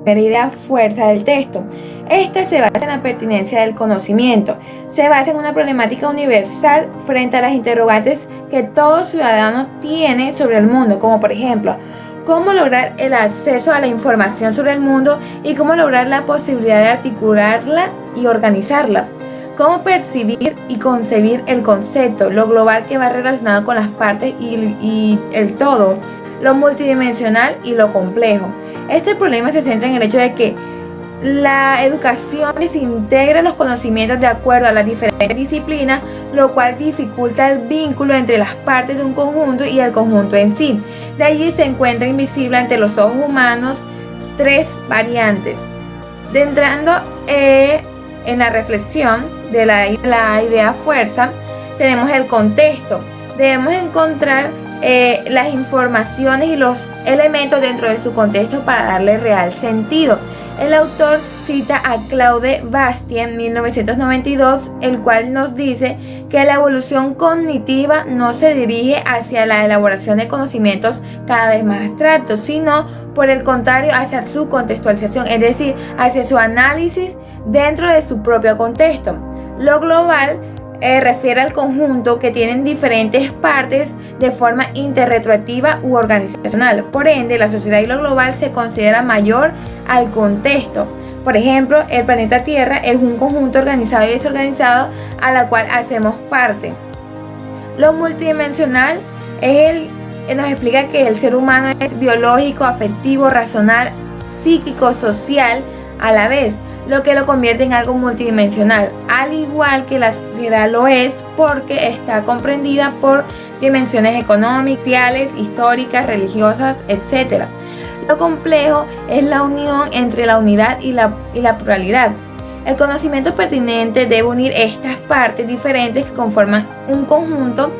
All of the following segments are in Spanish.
primera idea fuerza del texto. Esta se basa en la pertinencia del conocimiento, se basa en una problemática universal frente a las interrogantes que todo ciudadano tiene sobre el mundo, como por ejemplo, cómo lograr el acceso a la información sobre el mundo y cómo lograr la posibilidad de articularla y organizarla. Cómo percibir y concebir el concepto, lo global que va relacionado con las partes y el todo, lo multidimensional y lo complejo. Este problema se centra en el hecho de que la educación desintegra los conocimientos de acuerdo a las diferentes disciplinas, lo cual dificulta el vínculo entre las partes de un conjunto y el conjunto en sí. De allí se encuentra invisible ante los ojos humanos tres variantes. Entrando en la reflexión de la idea fuerza, tenemos el contexto. Debemos encontrar las informaciones y los elementos dentro de su contexto para darle real sentido. El autor cita a Claude Bastien, 1992, el cual nos dice que la evolución cognitiva no se dirige hacia la elaboración de conocimientos cada vez más abstractos, sino por el contrario hacia su contextualización, es decir, hacia su análisis dentro de su propio contexto. Lo global refiere al conjunto que tienen diferentes partes de forma interretroactiva u organizacional. Por ende, la sociedad y lo global se considera mayor al contexto. Por ejemplo, el planeta Tierra es un conjunto organizado y desorganizado a la cual hacemos parte. Lo multidimensional nos explica que el ser humano es biológico, afectivo, racional, psíquico, social a la vez, lo que lo convierte en algo multidimensional, al igual que la sociedad lo es porque está comprendida por dimensiones económicas, sociales, históricas, religiosas, etc. Lo complejo es la unión entre la unidad y la pluralidad. El conocimiento pertinente debe unir estas partes diferentes que conforman un conjunto,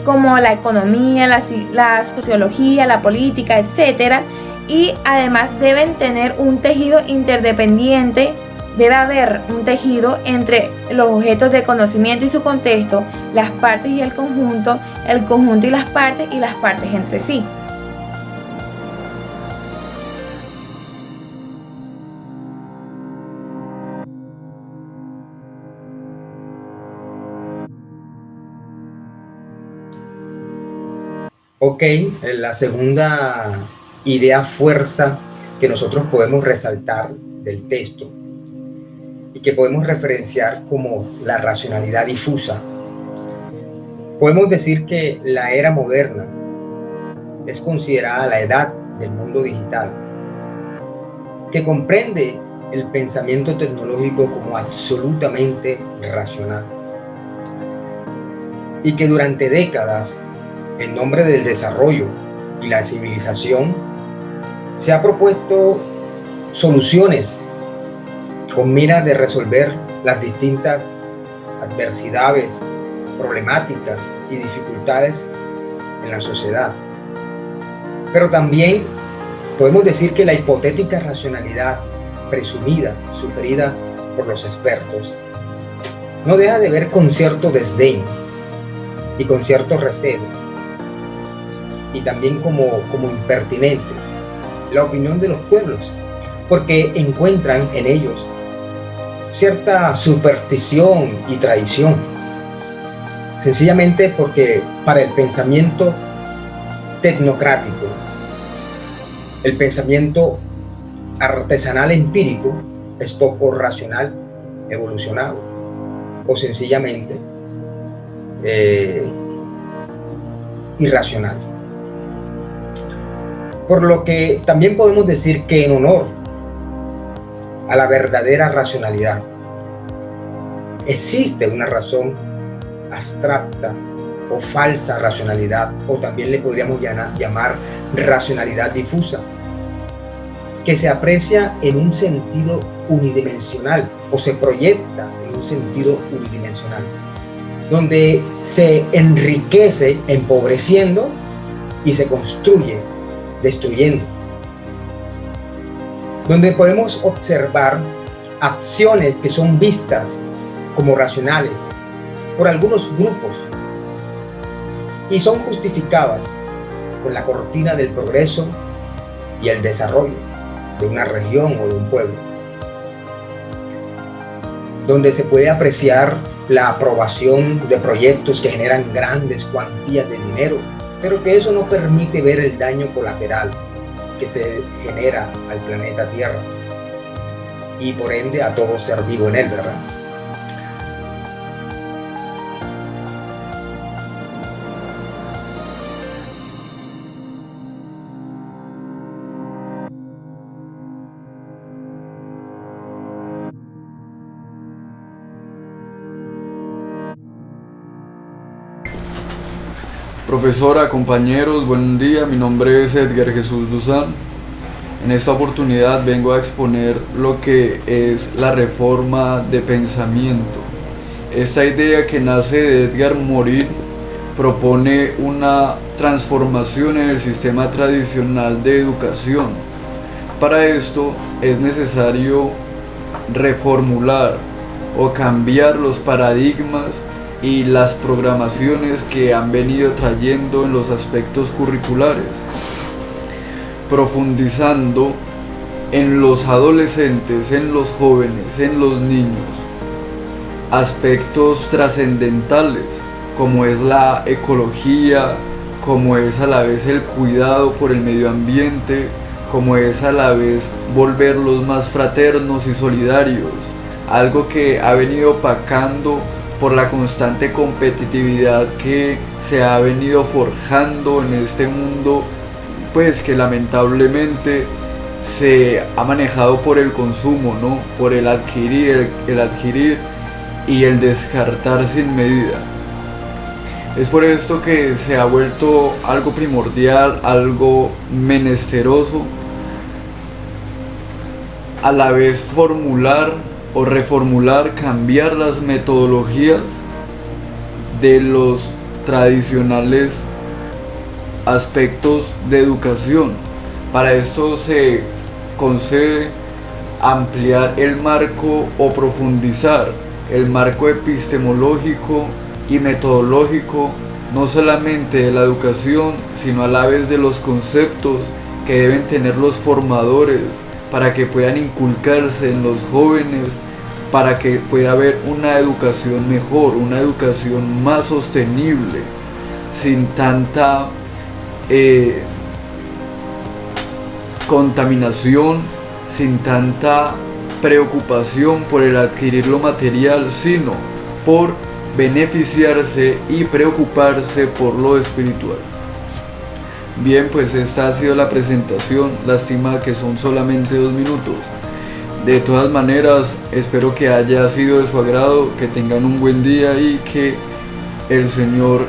como la economía, la sociología, la política, etc. Y además deben tener un tejido interdependiente. Debe haber un tejido entre los objetos de conocimiento y su contexto, las partes y el conjunto y las partes entre sí. Ok, la segunda idea fuerza que nosotros podemos resaltar del texto y que podemos referenciar como la racionalidad difusa. Podemos decir que la era moderna es considerada la edad del mundo digital, que comprende el pensamiento tecnológico como absolutamente racional y que durante décadas, en nombre del desarrollo y la civilización, se ha propuesto soluciones con miras de resolver las distintas adversidades, problemáticas y dificultades en la sociedad. Pero también podemos decir que la hipotética racionalidad presumida, sugerida por los expertos, no deja de ver con cierto desdén y con cierto recelo, y también como impertinente la opinión de los pueblos, porque encuentran en ellos cierta superstición y tradición, sencillamente porque para el pensamiento tecnocrático, el pensamiento artesanal empírico es poco racional, evolucionado o sencillamente irracional. Por lo que también podemos decir que en honor a la verdadera racionalidad existe una razón abstracta o falsa racionalidad, o también le podríamos llamar racionalidad difusa, que se aprecia en un sentido unidimensional o se proyecta en un sentido unidimensional, donde se enriquece empobreciendo y se construye destruyendo, donde podemos observar acciones que son vistas como racionales por algunos grupos y son justificadas con la cortina del progreso y el desarrollo, de una región o de un pueblo, donde se puede apreciar la aprobación de proyectos que generan grandes cuantías de dinero, pero que eso no permite ver el daño colateral que se genera al planeta Tierra y por ende a todo ser vivo en él, ¿verdad? Profesora, compañeros, buen día. Mi nombre es Edgar Jesús Duzán. En esta oportunidad vengo a exponer lo que es la reforma de pensamiento. Esta idea que nace de Edgar Morin propone una transformación en el sistema tradicional de educación. Para esto es necesario reformular o cambiar los paradigmas y las programaciones que han venido trayendo en los aspectos curriculares, profundizando en los adolescentes, en los jóvenes, en los niños, aspectos trascendentales como es la ecología, como es a la vez el cuidado por el medio ambiente, como es a la vez volverlos más fraternos y solidarios, algo que ha venido opacando por la constante competitividad que se ha venido forjando en este mundo, pues que lamentablemente se ha manejado por el consumo, ¿no? Por el adquirir y el descartar sin medida. Es por esto que se ha vuelto algo primordial, algo menesteroso, a la vez formular o reformular, cambiar las metodologías de los tradicionales aspectos de educación. Para esto se concede ampliar el marco o profundizar el marco epistemológico y metodológico, no solamente de la educación, sino a la vez de los conceptos que deben tener los formadores para que puedan inculcarse en los jóvenes, para que pueda haber una educación mejor, una educación más sostenible, sin tanta contaminación, sin tanta preocupación por el adquirir lo material, sino por beneficiarse y preocuparse por lo espiritual. Bien, pues esta ha sido la presentación. Lástima que son solamente 2 minutos. De todas maneras, espero que haya sido de su agrado, que tengan un buen día y que el Señor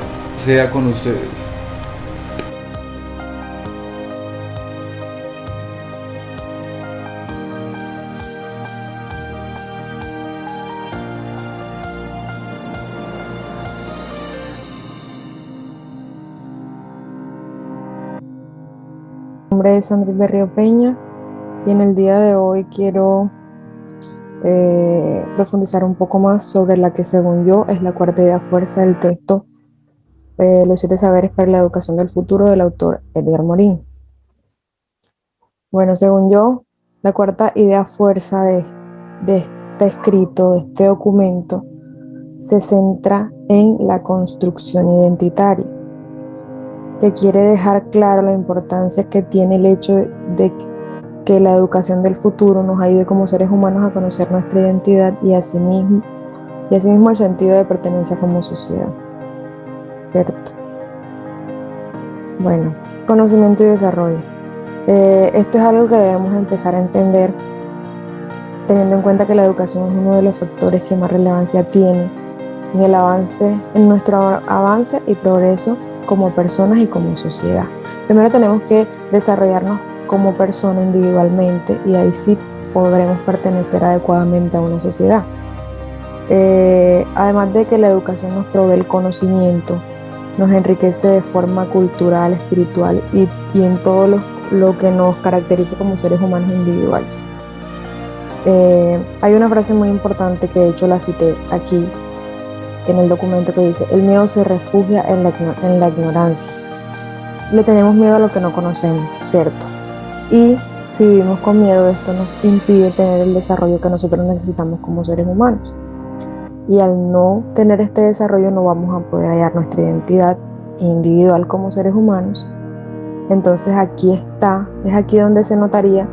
sea con ustedes. Mi nombre es Andrés Berrío Peña y en el día de hoy quiero profundizar un poco más sobre la que según yo es la cuarta idea fuerza del texto Los 7 saberes para la educación del futuro del autor Edgar Morin. Bueno, según yo, la cuarta idea fuerza de este escrito, de este documento, se centra en la construcción identitaria, que quiere dejar claro la importancia que tiene el hecho de que la educación del futuro nos ayude como seres humanos a conocer nuestra identidad y asimismo el sentido de pertenencia como sociedad. ¿Cierto? Bueno, conocimiento y desarrollo. Esto es algo que debemos empezar a entender, teniendo en cuenta que la educación es uno de los factores que más relevancia tiene en nuestro avance y progreso como personas y como sociedad. Primero tenemos que desarrollarnos como persona individualmente y ahí sí podremos pertenecer adecuadamente a una sociedad. Además de que la educación nos provee el conocimiento, nos enriquece de forma cultural, espiritual y en todo lo que nos caracteriza como seres humanos individuales. Hay una frase muy importante que de hecho la cité aquí en el documento que dice: el miedo se refugia en la ignorancia. Le tenemos miedo a lo que no conocemos, ¿cierto? Y Si vivimos con miedo, esto nos impide tener el desarrollo que nosotros necesitamos como seres humanos. Y al no tener este desarrollo no vamos a poder hallar nuestra identidad individual como seres humanos. Entonces es aquí donde se notaría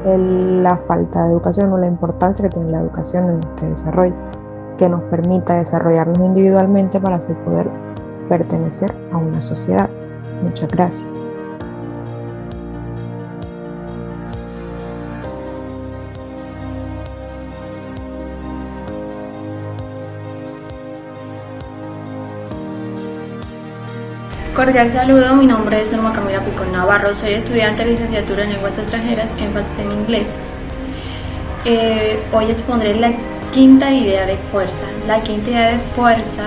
la falta de educación o la importancia que tiene la educación en este desarrollo, que nos permita desarrollarnos individualmente para así poder pertenecer a una sociedad. Muchas gracias. Cordial saludo, mi nombre es Norma Camila Picón Navarro, soy estudiante de licenciatura en lenguas extranjeras, énfasis en inglés. Hoy expondré la quinta idea de fuerza. La quinta idea de fuerza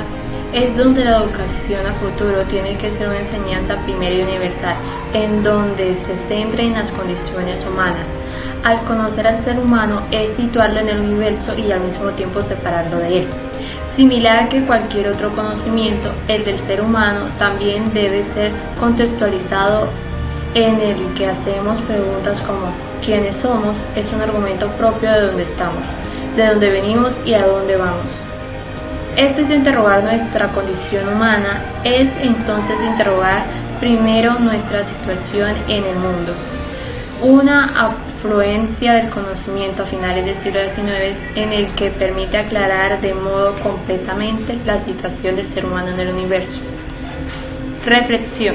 es donde la educación a futuro tiene que ser una enseñanza primera y universal, en donde se centre en las condiciones humanas. Al conocer al ser humano es situarlo en el universo y al mismo tiempo separarlo de él. Similar que cualquier otro conocimiento, el del ser humano también debe ser contextualizado en el que hacemos preguntas como ¿quiénes somos? Es un argumento propio de dónde estamos, de dónde venimos y a dónde vamos. Esto es interrogar nuestra condición humana, es entonces interrogar primero nuestra situación en el mundo. Una afluencia del conocimiento a finales del siglo XIX en el que permite aclarar de modo completamente la situación del ser humano en el universo. Reflexión.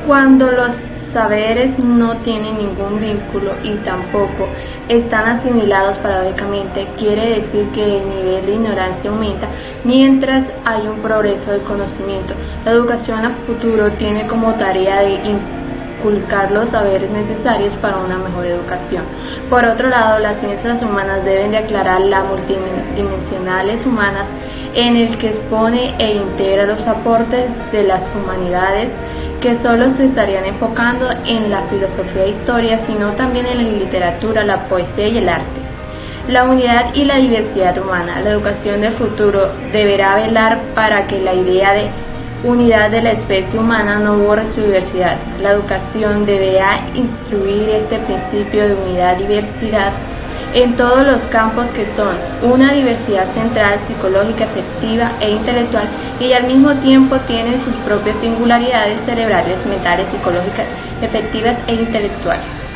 Cuando los saberes no tienen ningún vínculo y tampoco están asimilados paradójicamente, quiere decir que el nivel de ignorancia aumenta mientras hay un progreso del conocimiento. La educación a futuro tiene como tarea de inculcar los saberes necesarios para una mejor educación. Por otro lado, las ciencias humanas deben de aclarar las multidimensionales humanas en el que expone e integra los aportes de las humanidades que solo se estarían enfocando en la filosofía e historia, sino también en la literatura, la poesía y el arte. La unidad y la diversidad humana. La educación del futuro deberá velar para que la idea de unidad de la especie humana no borre su diversidad. La educación deberá instruir este principio de unidad y diversidad en todos los campos que son una diversidad central, psicológica, afectiva e intelectual, y al mismo tiempo tiene sus propias singularidades cerebrales, mentales, psicológicas, afectivas e intelectuales.